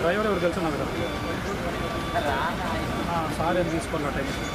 Driver ఎవరు తెలుసు నాకు సార్ ఏం తీసుకోవాలి టైం ఉంది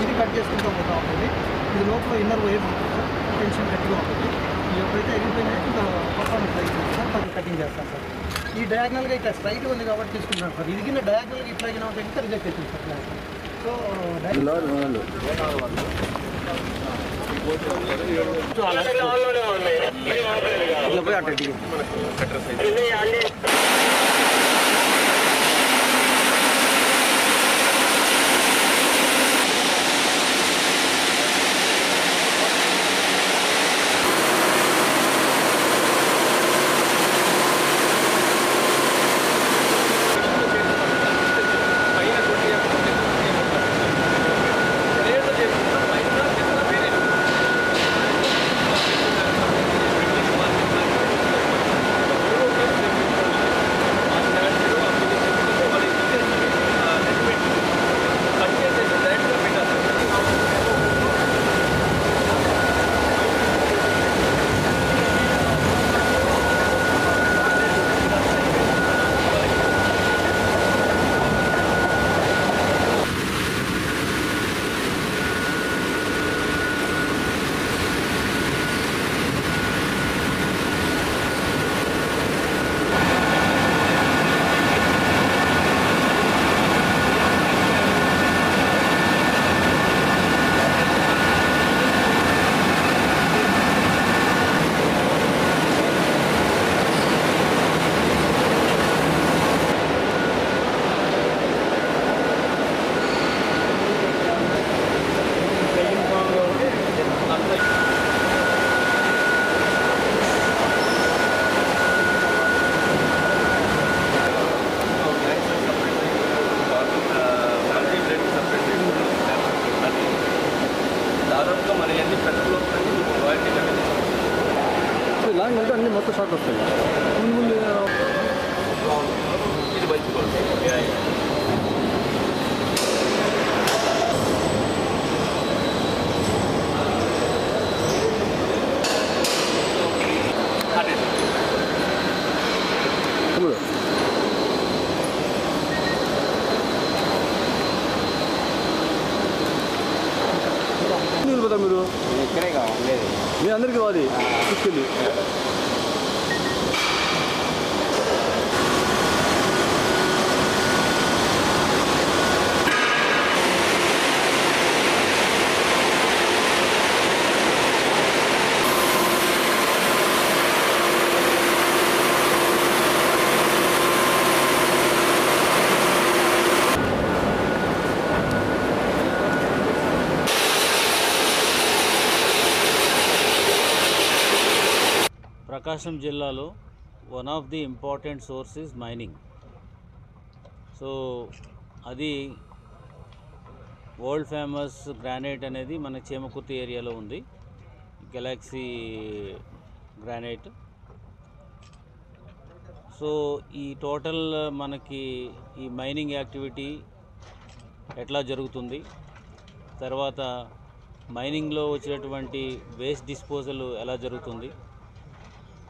ఇది కట్ చేసుకుంటూ పోతా ఉంటుంది. ఇది లోపల ఇన్నర్ వైర్ ఉంటుంది సార్, టెన్షన్ గట్టిగా ఉంటుంది. ఇది ఎప్పుడైతే ఎగిరిపోయినా ఇంకా పర్ఫార్మెన్స్ అయిపోయింది సార్, కొంచెం కటింగ్ చేస్తాం సార్. ఈ డయాగ్నల్గా ఇట్లా స్ట్రైట్గా ఉంది కాబట్టి తీసుకుంటాం సార్. ఇది కింద డయాగ్నల్గా ఇట్లా అయినా ఉంటే ఇంకా రిజెక్ట్ అవుతుంది సార్ క్లాస్. సో లాంగ్ వెళ్తే అన్ని మొత్తం షాక్ వస్తాయి. మీరు ఇక్కడే కావాలి మీ అందరికీ కావాలి తీసుకెళ్ళి ప్రకాశం జిల్లాలో one of the important source is mining. So అది వరల్డ్ ఫేమస్ గ్రానైట్ అనేది మన చేమకుర్తి ఏరియాలో ఉంది, గెలాక్సీ గ్రానైట్. సో ఈ టోటల్ మనకి ఈ మైనింగ్ యాక్టివిటీ ఎట్లా జరుగుతుంది, తర్వాత మైనింగ్లో వచ్చినటువంటి వేస్ట్ డిస్పోజల్ ఎలా జరుగుతుంది,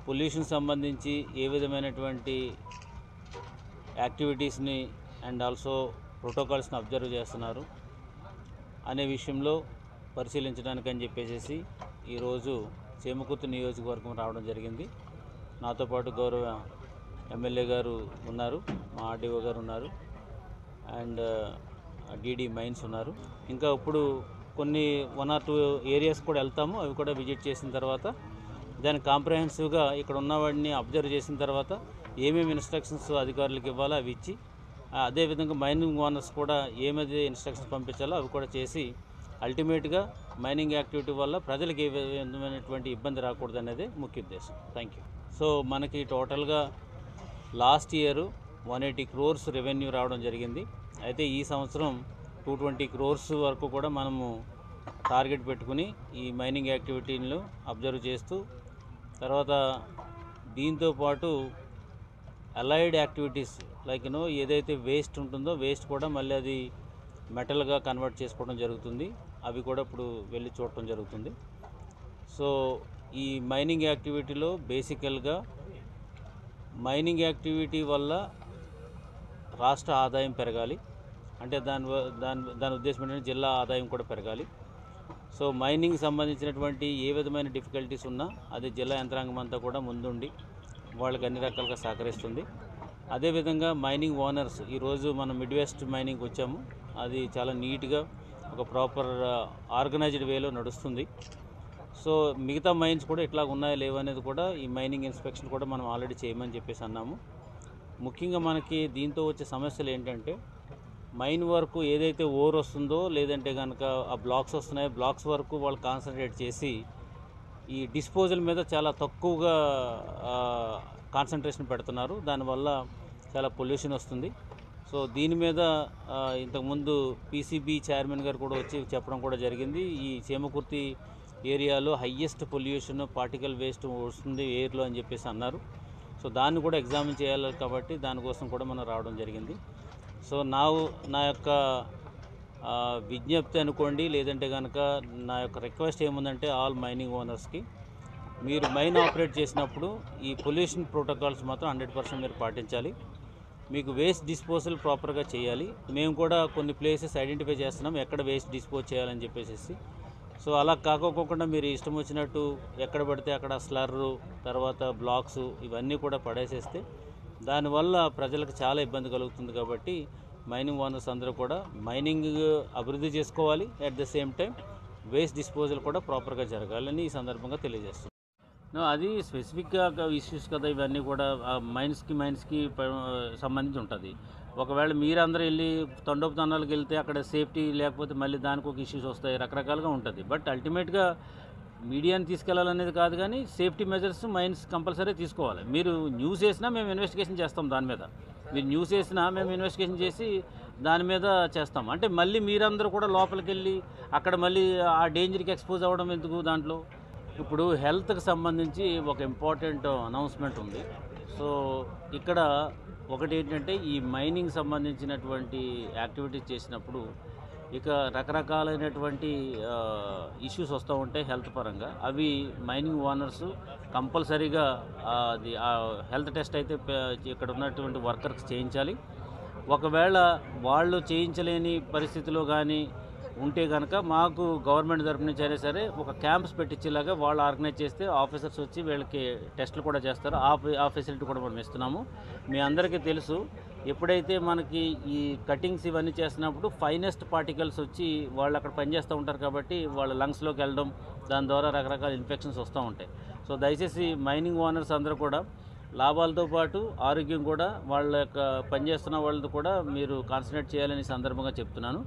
పొల్యూషన్ సంబంధించి ఏ విధమైనటువంటి యాక్టివిటీస్ని అండ్ ఆల్సో ప్రోటోకాల్స్ని అబ్జర్వ్ చేస్తున్నారు అనే విషయంలో పరిశీలించడానికి అని చెప్పేసి ఈరోజు చేమకుర్తి నియోజకవర్గం రావడం జరిగింది. నాతో పాటు గౌరవ ఎమ్మెల్యే గారు ఉన్నారు, మా ఆర్డీఓ గారు ఉన్నారు, అండ్ డీడీ మైన్స్ ఉన్నారు. ఇంకా ఇప్పుడు కొన్ని 1 or 2 ఏరియాస్ కూడా వెళ్తాము. అవి కూడా విజిట్ చేసిన తర్వాత దాన్ని కాంప్రహెన్సివ్గా ఇక్కడ ఉన్నవాడిని అబ్జర్వ్ చేసిన తర్వాత ఏమేమి ఇన్స్ట్రక్షన్స్ అధికారులకు ఇవ్వాలో అవి ఇచ్చి, అదేవిధంగా మైనింగ్ ఓనర్స్ కూడా ఏమైతే ఇన్స్ట్రక్షన్స్ పంపించాలో అవి కూడా చేసి అల్టిమేట్గా మైనింగ్ యాక్టివిటీ వల్ల ప్రజలకు ఏ విధమైనటువంటి ఇబ్బంది రాకూడదు అనేది ముఖ్య ఉద్దేశం. Thank you. సో మనకి టోటల్గా లాస్ట్ ఇయర్ 180 crores రెవెన్యూ రావడం జరిగింది. అయితే ఈ సంవత్సరం 220 crores వరకు కూడా మనము టార్గెట్ పెట్టుకుని ఈ మైనింగ్ యాక్టివిటీలను అబ్జర్వ్ చేస్తూ, తర్వాత దీంతో పాటు అలైడ్ యాక్టివిటీస్ లైక్ ఏదైతే వేస్ట్ ఉంటుందో వేస్ట్ కూడా మళ్ళీ అది మెటల్గా కన్వర్ట్ చేసుకోవడం జరుగుతుంది. అవి కూడా ఇప్పుడు వెళ్ళి చూడటం జరుగుతుంది. సో ఈ మైనింగ్ యాక్టివిటీలో బేసికల్గా మైనింగ్ యాక్టివిటీ వల్ల రాష్ట్ర ఆదాయం పెరగాలి, అంటే దాని ఉద్దేశం ఏంటంటే జిల్లా ఆదాయం కూడా పెరగాలి. సో మైనింగ్ సంబంధించినటువంటి ఏ విధమైన డిఫికల్టీస్ ఉన్నా అది జిల్లా యంత్రాంగం అంతా కూడా ముందుండి వాళ్ళకి అన్ని రకాలుగా సహకరిస్తుంది. అదేవిధంగా మైనింగ్ ఓనర్స్, ఈరోజు మనం మిడ్ వెస్ట్ మైనింగ్ వచ్చాము, అది చాలా నీట్గా ఒక ప్రాపర్ ఆర్గనైజ్డ్ వేలో నడుస్తుంది. సో మిగతా మైన్స్ కూడా ఇట్లా ఉన్నాయా లేవు అనేది కూడా ఈ మైనింగ్ ఇన్స్పెక్షన్ కూడా మనం ఆల్రెడీ చేయమని చెప్పేసి అన్నాము. ముఖ్యంగా మనకి దీంతో వచ్చే సమస్యలు ఏంటంటే మైన్ వరకు ఏదైతే ఓర్ వస్తుందో లేదంటే కనుక ఆ బ్లాక్స్ వస్తున్నాయో బ్లాక్స్ వరకు వాళ్ళు కాన్సన్ట్రేట్ చేసి ఈ డిస్పోజల్ మీద చాలా తక్కువగా కాన్సన్ట్రేషన్ పెడుతున్నారు. దానివల్ల చాలా పొల్యూషన్ వస్తుంది. సో దీని మీద ఇంతకుముందు పీసీబీ చైర్మన్ గారు కూడా వచ్చి చెప్పడం కూడా జరిగింది. ఈ చేమకుర్తి ఏరియాలో హయ్యెస్ట్ పొల్యూషన్ పార్టికల్ వేస్ట్ వస్తుంది ఎయిర్లో అని చెప్పేసి అన్నారు. సో దాన్ని కూడా ఎగ్జామిన్ చేయాలి కాబట్టి దానికోసం కూడా మనం రావడం జరిగింది. సో నా యొక్క విజ్ఞప్తి అనుకోండి, లేదంటే కనుక నా యొక్క రిక్వెస్ట్ ఏముందంటే ఆల్ మైనింగ్ ఓనర్స్కి, మీరు మైన్ ఆపరేట్ చేసినప్పుడు ఈ పొల్యూషన్ ప్రోటోకాల్స్ మాత్రం 100% మీరు పాటించాలి. మీకు వేస్ట్ డిస్పోజల్ ప్రాపర్గా చేయాలి. మేము కూడా కొన్ని ప్లేసెస్ ఐడెంటిఫై చేస్తున్నాం ఎక్కడ వేస్ట్ డిస్పోజ్ చేయాలని చెప్పేసి. సో అలా కాకోకుండా మీరు ఇష్టం వచ్చినట్టు ఎక్కడ పడితే అక్కడ స్లర్రు, తర్వాత బ్లాక్స్ ఇవన్నీ కూడా పడేసేస్తే దానివల్ల ప్రజలకు చాలా ఇబ్బంది కలుగుతుంది. కాబట్టి మైనింగ్ ఓనర్స్ అందరూ కూడా మైనింగ్ అభివృద్ధి చేసుకోవాలి, at the same time waste disposal కూడా ప్రాపర్గా జరగాలని ఈ సందర్భంగా తెలియజేస్తున్నాం. అది స్పెసిఫిక్గా ఇష్యూస్ కదా, ఇవన్నీ కూడా మైన్స్కి సంబంధించి ఉంటుంది. ఒకవేళ మీరందరూ వెళ్ళి తండోపతండాలకు వెళ్తే అక్కడ సేఫ్టీ లేకపోతే మళ్ళీ దానికి ఒక ఇష్యూస్ వస్తాయి, రకరకాలుగా ఉంటుంది. బట్ అల్టిమేట్గా మీడియాని తీసుకెళ్లాలనేది కాదు, కానీ సేఫ్టీ మెజర్స్ మైన్స్ కంపల్సరీ తీసుకోవాలి. మీరు న్యూస్ వేసినా మేము ఇన్వెస్టిగేషన్ చేస్తాం, దాని మీద మీరు న్యూస్ వేసినా మేము ఇన్వెస్టిగేషన్ చేసి దాని మీద చేస్తాం. అంటే మళ్ళీ మీరందరూ కూడా లోపలికి వెళ్ళి అక్కడ మళ్ళీ ఆ డేంజర్కి ఎక్స్పోజ్ అవ్వడం ఎందుకు? దాంట్లో ఇప్పుడు హెల్త్కి సంబంధించి ఒక ఇంపార్టెంట్ అనౌన్స్మెంట్ ఉంది. సో ఇక్కడ ఒకటి ఏంటంటే ఈ మైనింగ్ సంబంధించినటువంటి యాక్టివిటీస్ చేసినప్పుడు ఇక రకరకాలైనటువంటి ఇష్యూస్ వస్తూ ఉంటాయి హెల్త్ పరంగా. అవి మైనింగ్ ఓనర్స్ కంపల్సరీగా అది హెల్త్ టెస్ట్ అయితే ఇక్కడ ఉన్నటువంటి వర్కర్స్ చేయించాలి. ఒకవేళ వాళ్ళు చేయించలేని పరిస్థితిలో కానీ ఉంటే కనుక మాకు గవర్నమెంట్ తరపు నుంచి అయినా సరే ఒక క్యాంప్స్ పెట్టించేలాగా వాళ్ళు ఆర్గనైజ్ చేస్తే ఆఫీసర్స్ వచ్చి వీళ్ళకి టెస్టులు కూడా చేస్తారు. ఆ ఫెసిలిటీ కూడా మనం ఇస్తున్నాము. మీ అందరికీ తెలుసు, ఎప్పుడైతే మనకి ఈ కటింగ్స్ ఇవన్నీ చేస్తున్నప్పుడు ఫైనెస్ట్ పార్టికల్స్ వచ్చి వాళ్ళు అక్కడ పనిచేస్తూ ఉంటారు కాబట్టి వాళ్ళ లంగ్స్లోకి వెళ్ళడం, దాని ద్వారా రకరకాల ఇన్ఫెక్షన్స్ వస్తూ ఉంటాయి. సో దయచేసి మైనింగ్ ఓనర్స్ అందరూ కూడా లాభాలతో పాటు ఆరోగ్యం కూడా వాళ్ళ యొక్క పనిచేస్తున్న వాళ్ళతో కూడా మీరు కాన్సన్ట్రేట్ చేయాలని సందర్భంగా చెప్తున్నాను.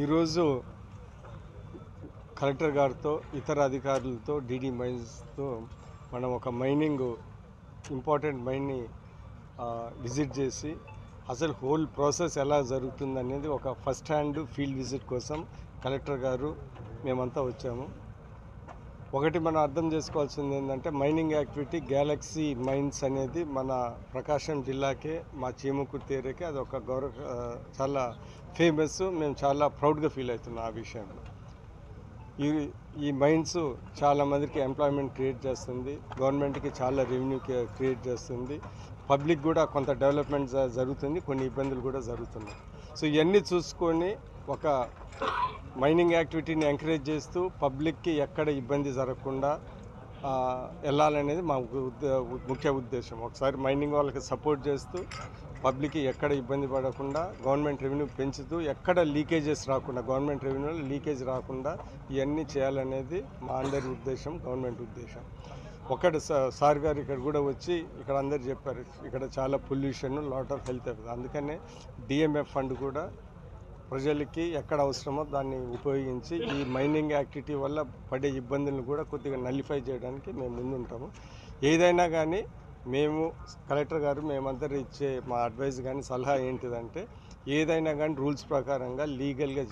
ఈరోజు కలెక్టర్ గారితో ఇతర అధికారులతో డీడీ మైన్స్తో మనం ఒక ఇంపార్టెంట్ మైన్ని విజిట్ చేసి అసలు హోల్ ప్రాసెస్ ఎలా జరుగుతుంది అనేది ఒక ఫస్ట్ హ్యాండ్ ఫీల్డ్ విజిట్ కోసం కలెక్టర్ గారు మేమంతా వచ్చాము. ఒకటి మనం అర్థం చేసుకోవాల్సింది ఏంటంటే మైనింగ్ యాక్టివిటీ గ్యాలక్సీ మైన్స్ అనేది మన ప్రకాశం జిల్లాకే, మా చీమకుర్తి ఏరియాకే అది ఒక చాలా ఫేమస్. మేము చాలా ప్రౌడ్గా ఫీల్ అవుతున్నాం ఆ విషయంలో. ఈ మైన్స్ చాలామందికి ఎంప్లాయ్మెంట్ క్రియేట్ చేస్తుంది, గవర్నమెంట్కి చాలా రెవెన్యూ క్రియేట్ చేస్తుంది, పబ్లిక్ కూడా కొంత డెవలప్మెంట్ జరుగుతుంది, కొన్ని ఇబ్బందులు కూడా జరుగుతున్నాయి. సో ఇవన్నీ చూసుకొని ఒక మైనింగ్ యాక్టివిటీని ఎంకరేజ్ చేస్తూ పబ్లిక్కి ఎక్కడ ఇబ్బంది జరగకుండా వెళ్ళాలనేది మా ముఖ్య ఉద్దేశం. ఒకసారి మైనింగ్ వాళ్ళకి సపోర్ట్ చేస్తూ పబ్లిక్కి ఎక్కడ ఇబ్బంది పడకుండా గవర్నమెంట్ రెవెన్యూ పెంచుతూ ఎక్కడ లీకేజెస్ రాకుండా, గవర్నమెంట్ రెవెన్యూలో లీకేజ్ రాకుండా ఇవన్నీ చేయాలనేది మా అందరి ఉద్దేశం, గవర్నమెంట్ ఉద్దేశం. ఒకటి సార్ గారు ఇక్కడ కూడా వచ్చి ఇక్కడ అందరు చెప్పారు, ఇక్కడ చాలా పొల్యూషన్, లాట్ ఆఫ్ హెల్త్. అందుకనే డిఎంఎఫ్ ఫండ్ కూడా ప్రజలకి ఎక్కడ అవసరమో దాన్ని ఉపయోగించి ఈ మైనింగ్ యాక్టివిటీ వల్ల పడే ఇబ్బందులను కూడా కొద్దిగా నల్లిఫై చేయడానికి మేము ముందుంటాము. ఏదైనా కానీ మేము కలెక్టర్ గారు మేమందరూ ఇచ్చే మా అడ్వైస్ కానీ సలహా ఏంటిదంటే ఏదైనా కానీ రూల్స్ ప్రకారంగా లీగల్గా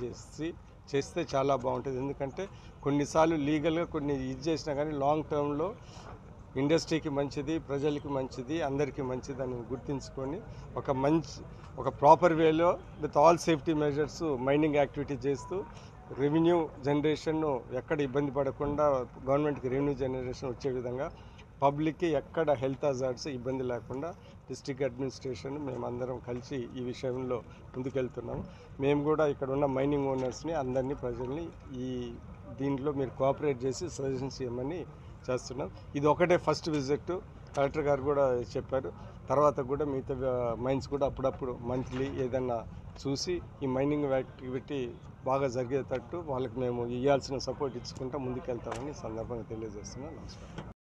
చేస్తే చాలా బాగుంటుంది. ఎందుకంటే కొన్నిసార్లు లీగల్గా కొన్ని చేసినా కానీ లాంగ్ టర్మ్లో ఇండస్ట్రీకి మంచిది, ప్రజలకి మంచిది, అందరికీ మంచిది అని గుర్తించుకొని ఒక ప్రాపర్ వేలో with all safety measures mining activity చేస్తూ రెవెన్యూ జనరేషన్ను ఎక్కడ ఇబ్బంది పడకుండా గవర్నమెంట్కి రెవెన్యూ జనరేషన్ వచ్చే విధంగా పబ్లిక్కి ఎక్కడ హెల్త్ హజార్డ్స్ ఇబ్బంది లేకుండా డిస్ట్రిక్ట్ అడ్మినిస్ట్రేషన్ మేమందరం కలిసి ఈ విషయంలో ముందుకెళ్తున్నాము. మేము కూడా ఇక్కడ ఉన్న మైనింగ్ ఓనర్స్ని అందరినీ ప్రజల్ని దీంట్లో మీరు కోఆపరేట్ చేసి సజెషన్స్ ఇవ్వమని చేస్తున్నాం. ఇది ఒకటే ఫస్ట్ విజిట్. కలెక్టర్ గారు కూడా చెప్పారు, తర్వాత కూడా మిగతా మైన్స్ కూడా అప్పుడప్పుడు మంత్లీ ఏదన్నా చూసి ఈ మైనింగ్ యాక్టివిటీ బాగా జరిగేటట్టు వాళ్ళకి మేము ఇవ్వాల్సిన సపోర్ట్ ఇచ్చుకుంటూ ముందుకెళ్తామని సందర్భంగా తెలియజేస్తున్నాం. నమస్కారం.